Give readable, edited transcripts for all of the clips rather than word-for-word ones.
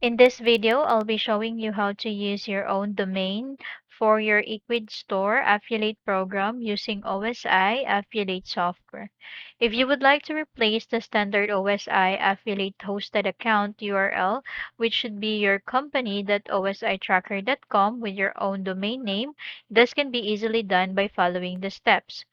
In this video, I'll be showing you how to use your own domain for your Ecwid store affiliate program using OSI affiliate software. If you would like to replace the standard OSI affiliate hosted account URL, which should be your company.ositracker.com with your own domain name, this can be easily done by following the steps.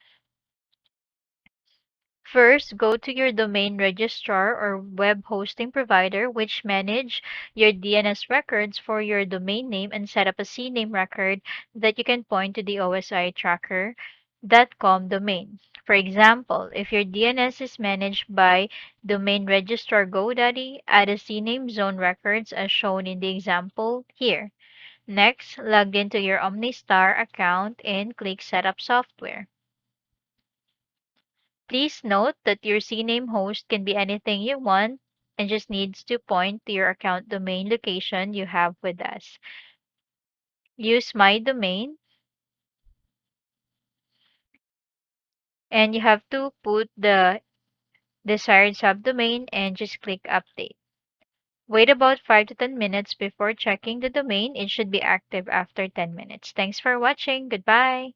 First, go to your domain registrar or web hosting provider which manage your DNS records for your domain name and set up a CNAME record that you can point to the ositracker.com domain. For example, if your DNS is managed by domain registrar GoDaddy, add a CNAME zone records as shown in the example here. Next, log into your OmniStar account and click Setup Software. Please note that your CNAME host can be anything you want and just needs to point to your account domain location you have with us. Use my domain and you have to put the desired subdomain and just click update. Wait about 5 to 10 minutes before checking the domain. It should be active after 10 minutes. Thanks for watching. Goodbye.